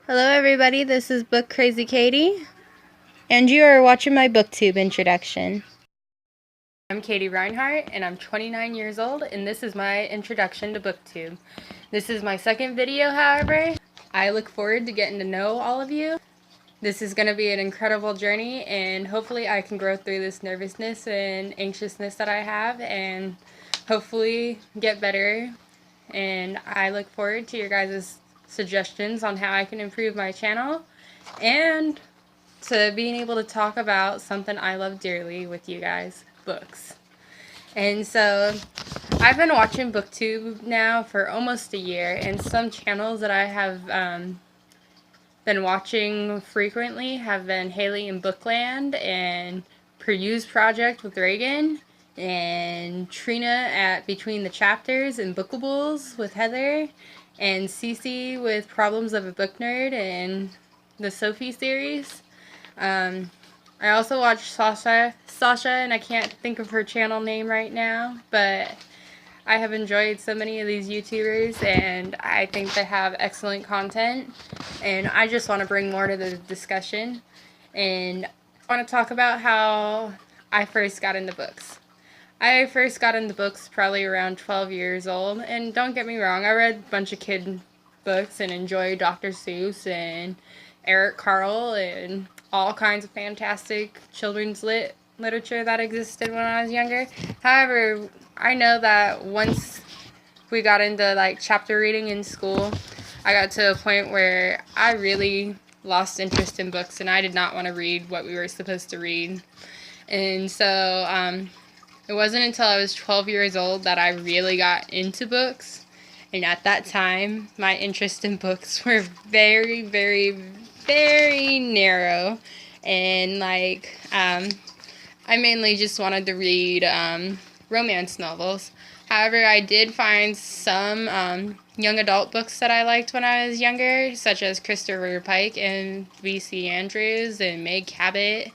Hello everybody, this is Book Crazy Katie, and you are watching my Booktube introduction. I'm Katie Reinhardt, and I'm 29 years old, and this is my introduction to Booktube. This is my second video, however. I look forward to getting to know all of you. This is going to be an incredible journey, and hopefully I can grow through this nervousness and anxiousness that I have, and hopefully get better. And I look forward to your guys' suggestions on how I can improve my channel and to being able to talk about something I love dearly with you guys, books. And so I've been watching Booktube now for almost a year, and some channels that I have been watching frequently have been Haley and Bookland and Peruse Project with Reagan and Trina at Between the Chapters and Bookables with Heather and Cece with Problems of a Book Nerd and the Sophie series. I also watch Sasha, and I can't think of her channel name right now, but I have enjoyed so many of these YouTubers, and I think they have excellent content, and I just want to bring more to the discussion, and I want to talk about how I first got into books. I first got into books probably around 12 years old, and don't get me wrong, I read a bunch of kid books and enjoyed Dr. Seuss and Eric Carle and all kinds of fantastic children's literature that existed when I was younger. However, I know that once we got into like chapter reading in school, I got to a point where I really lost interest in books, and I did not want to read what we were supposed to read. And so it wasn't until I was 12 years old that I really got into books. And at that time, my interest in books were very, very, very narrow. And like, I mainly just wanted to read romance novels. However, I did find some young adult books that I liked when I was younger, such as Christopher Pike and V.C. Andrews and Meg Cabot.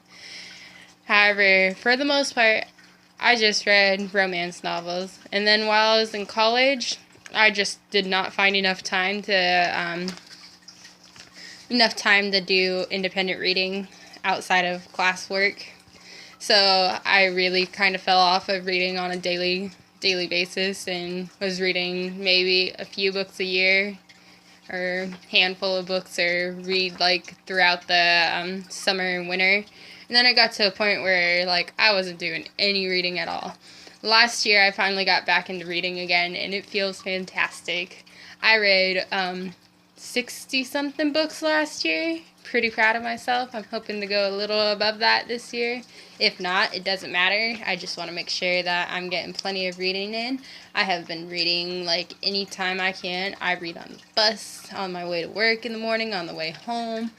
However, for the most part, I just read romance novels. And then while I was in college, I just did not find enough time to do independent reading outside of classwork. So I really kind of fell off of reading on a daily basis and was reading maybe a few books a year or a handful of books, or read like throughout the summer and winter. And then it got to a point where like I wasn't doing any reading at all. Last year I finally got back into reading again, and it feels fantastic. I read 60-something books last year. Pretty proud of myself. I'm hoping to go a little above that this year. If not, it doesn't matter. I just want to make sure that I'm getting plenty of reading in. I have been reading like anytime I can. I read on the bus, on my way to work in the morning, on the way home.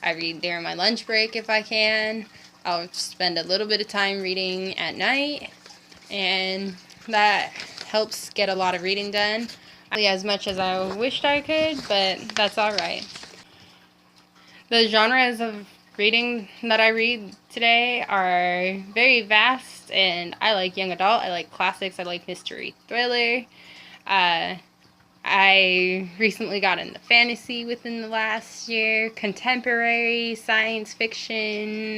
I read during my lunch break if I can. I'll spend a little bit of time reading at night, and that helps get a lot of reading done. As much as I wished I could, but that's alright. The genres of reading that I read today are very vast, and I like young adult, I like classics, I like mystery thriller. I recently got into fantasy within the last year, contemporary, science fiction.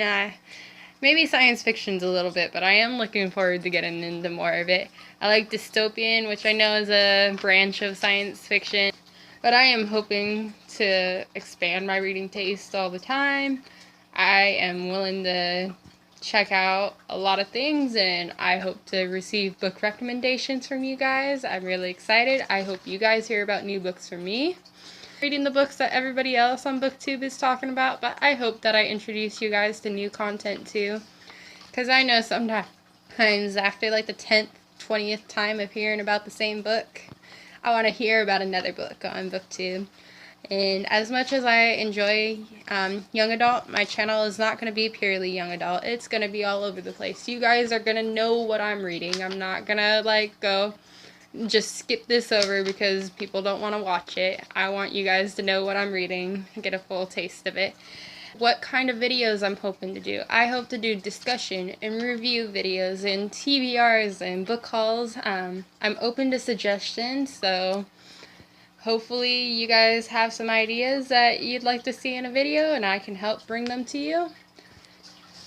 Maybe science fiction's a little bit, but I am looking forward to getting into more of it. I like dystopian, which I know is a branch of science fiction, but I am hoping to expand my reading taste all the time. I am willing to check out a lot of things, and I hope to receive book recommendations from you guys. I'm really excited. I hope you guys hear about new books from me. Reading the books that everybody else on Booktube is talking about, but I hope that I introduce you guys to new content too, because I know sometimes after like the 10th, 20th time of hearing about the same book, I want to hear about another book on Booktube. And as much as I enjoy young adult, my channel is not going to be purely young adult. It's going to be all over the place. You guys are going to know what I'm reading. I'm not going to like go just skip this over because people don't want to watch it. I want you guys to know what I'm reading, get a full taste of it. What kind of videos I'm hoping to do. I hope to do discussion and review videos and TBRs and book hauls. I'm open to suggestions, so hopefully you guys have some ideas that you'd like to see in a video and I can help bring them to you.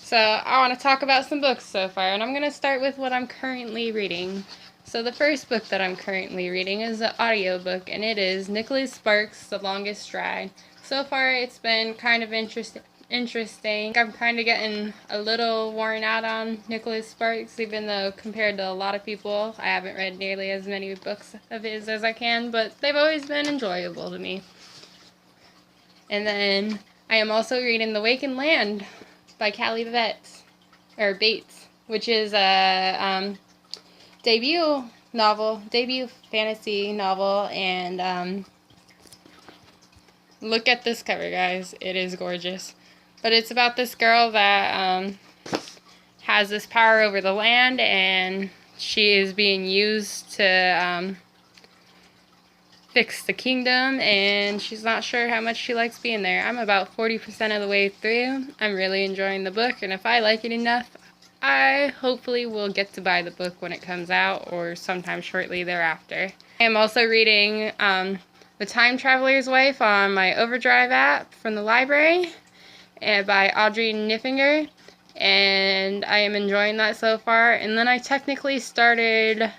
So I want to talk about some books so far, and I'm going to start with what I'm currently reading. So the first book that I'm currently reading is an audiobook, and it is Nicholas Sparks' The Longest Ride. So far it's been kind of interesting. I'm kind of getting a little worn out on Nicholas Sparks, even though compared to a lot of people, I haven't read nearly as many books of his as I can, but they've always been enjoyable to me. And then I am also reading The Wakened Land by Callie Bates, which is a debut fantasy novel, and look at this cover, guys. It is gorgeous. But it's about this girl that has this power over the land, and she is being used to fix the kingdom, and she's not sure how much she likes being there. I'm about 40% of the way through. I'm really enjoying the book, and if I like it enough, I hopefully will get to buy the book when it comes out or sometime shortly thereafter. I am also reading The Time Traveler's Wife on my Overdrive app from the library by Audrey Niffinger, and I am enjoying that so far. And then I technically started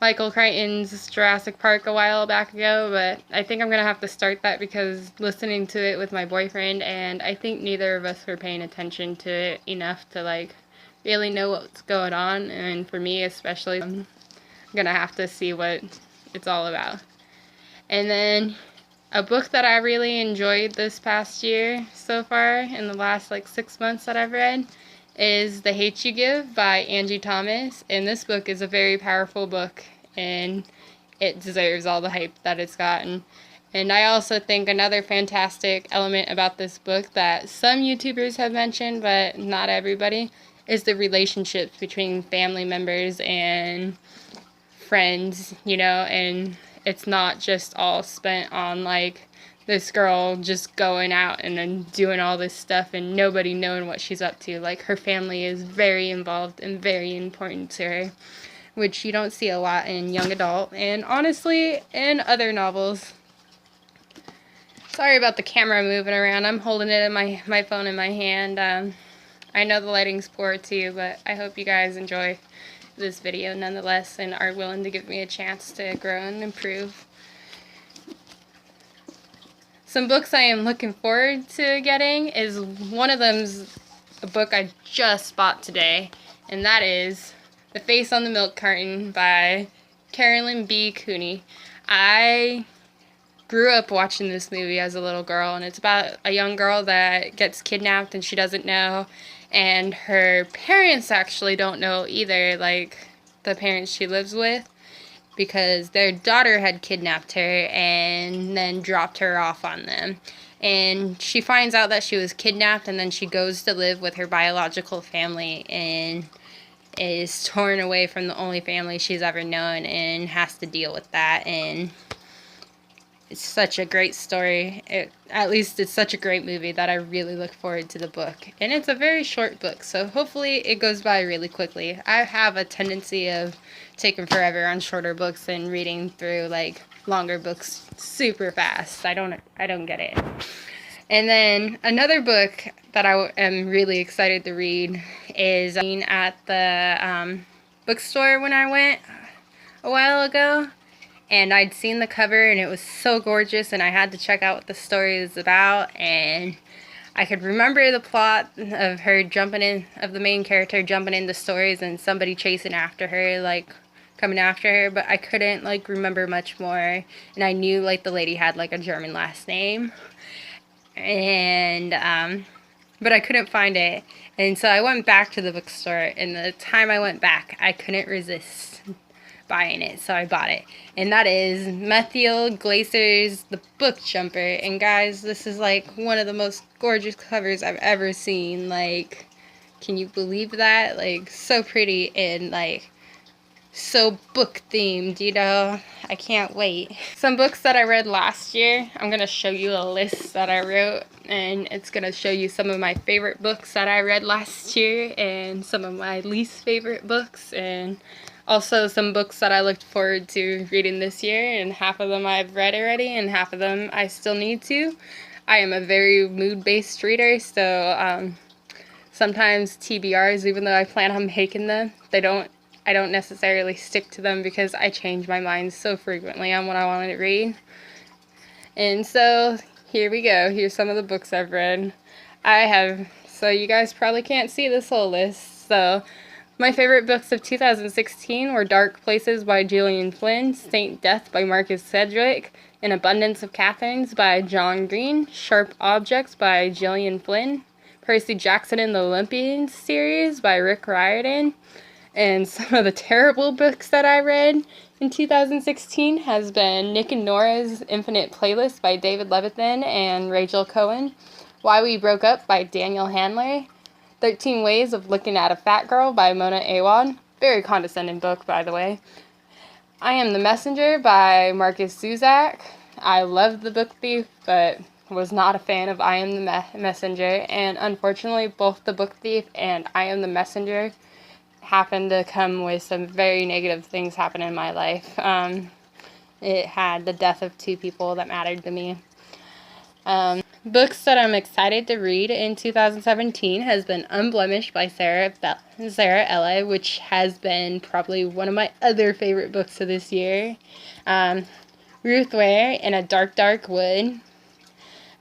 Michael Crichton's Jurassic Park a while back ago, but I think I'm going to have to start that because listening to it with my boyfriend, and I think neither of us were paying attention to it enough to like really know what's going on, and for me especially, I'm going to have to see what it's all about. And then a book that I really enjoyed this past year so far, in the last like 6 months that I've read, is The Hate You Give by Angie Thomas, and this book is a very powerful book, and it deserves all the hype that it's gotten. And I also think another fantastic element about this book that some YouTubers have mentioned, but not everybody, is the relationships between family members and friends, you know, and it's not just all spent on like this girl just going out and then doing all this stuff and nobody knowing what she's up to. Like, her family is very involved and very important to her, which you don't see a lot in young adult and honestly in other novels. Sorry about the camera moving around. I'm holding it in my phone in my hand. I know the lighting's poor too, but I hope you guys enjoy this video nonetheless and are willing to give me a chance to grow and improve. Some books I am looking forward to getting is, one of them's a book I just bought today, and that is The Face on the Milk Carton by Carolyn B. Cooney. I grew up watching this movie as a little girl, and it's about a young girl that gets kidnapped and she doesn't know, and her parents actually don't know either, like the parents she lives with, because their daughter had kidnapped her and then dropped her off on them. And she finds out that she was kidnapped, and then she goes to live with her biological family and is torn away from the only family she's ever known and has to deal with that. And it's such a great story. At least it's such a great movie that I really look forward to the book. And it's a very short book, so hopefully it goes by really quickly. I have a tendency of taking forever on shorter books and reading through like longer books super fast. I don't get it. And then another book that I am really excited to read is at the bookstore when I went a while ago. And I'd seen the cover and it was so gorgeous, and I had to check out what the story is about, and I could remember the plot of her of the main character jumping into stores and somebody chasing after her, like coming after her, but I couldn't like remember much more. And I knew like the lady had like a German last name, and but I couldn't find it. And so I went back to the bookstore, and the time I went back, I couldn't resist buying it, so I bought it. And that is Methiel Glaser's The Book Jumper. And guys, this is like one of the most gorgeous covers I've ever seen. Like, can you believe that? Like, so pretty and like so book themed, you know. I can't wait. Some books that I read last year, I'm gonna show you a list that I wrote, and it's gonna show you some of my favorite books that I read last year and some of my least favorite books, and Also, some books that I looked forward to reading this year, and half of them I've read already, and half of them I still need to. I am a very mood-based reader, so sometimes TBRs, even though I plan on making them, I don't necessarily stick to them because I change my mind so frequently on what I want to read. And so, here we go. Here's some of the books I've read. So you guys probably can't see this whole list, so my favorite books of 2016 were Dark Places by Gillian Flynn, Saint Death by Marcus Sedgwick, An Abundance of Catherines by John Green, Sharp Objects by Gillian Flynn, Percy Jackson and the Olympians series by Rick Riordan. And some of the terrible books that I read in 2016 has been Nick and Nora's Infinite Playlist by David Levithan and Rachel Cohen, Why We Broke Up by Daniel Handler, 13 Ways of Looking at a Fat Girl by Mona Awad. Very condescending book, by the way. I Am the Messenger by Marcus Zuzak. I love The Book Thief, but was not a fan of I Am the Messenger. And unfortunately, both The Book Thief and I Am the Messenger happened to come with some very negative things happen in my life. It had the death of two people that mattered to me. Books that I'm excited to read in 2017 has been Unblemished by Sarah Ella, which has been probably one of my other favorite books of this year. Ruth Ware in a Dark, Dark Wood.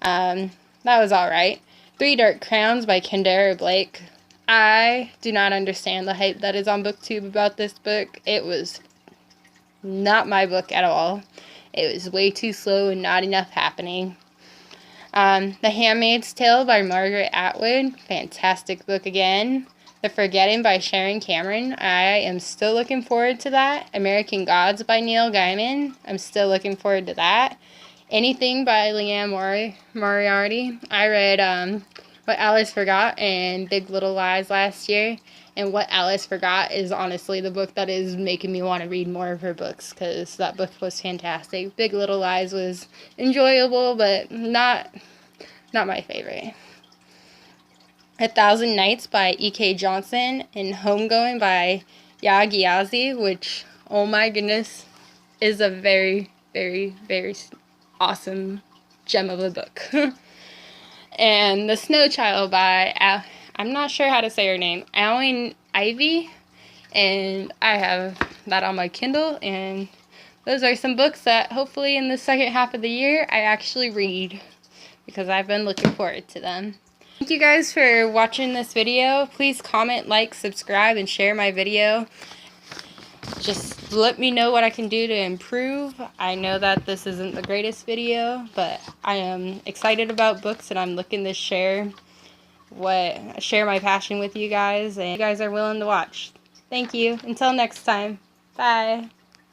That was alright. Three Dark Crowns by Kendara Blake. I do not understand the hype that is on Booktube about this book. It was not my book at all. It was way too slow and not enough happening. The Handmaid's Tale by Margaret Atwood. Fantastic book again. The Forgetting by Sharon Cameron. I am still looking forward to that. American Gods by Neil Gaiman. I'm still looking forward to that. Anything by Leanne Moriarty. I read What Alice Forgot and Big Little Lies last year. And What Alice Forgot is honestly the book that is making me want to read more of her books, because that book was fantastic. Big Little Lies was enjoyable, but not my favorite. 1,000 Nights by E.K. Johnson and Homegoing by Yaa Gyasi, which, oh my goodness, is a very, very, very awesome gem of a book. And The Snow Child by, I'm not sure how to say her name, Alan Ivy, and I have that on my Kindle, and those are some books that hopefully in the second half of the year I actually read, because I've been looking forward to them. Thank you guys for watching this video. Please comment, like, subscribe, and share my video. Just let me know what I can do to improve. I know that this isn't the greatest video, but I am excited about books, and I'm looking to share my passion with you guys, and you guys are willing to watch. Thank you. Until next time. Bye.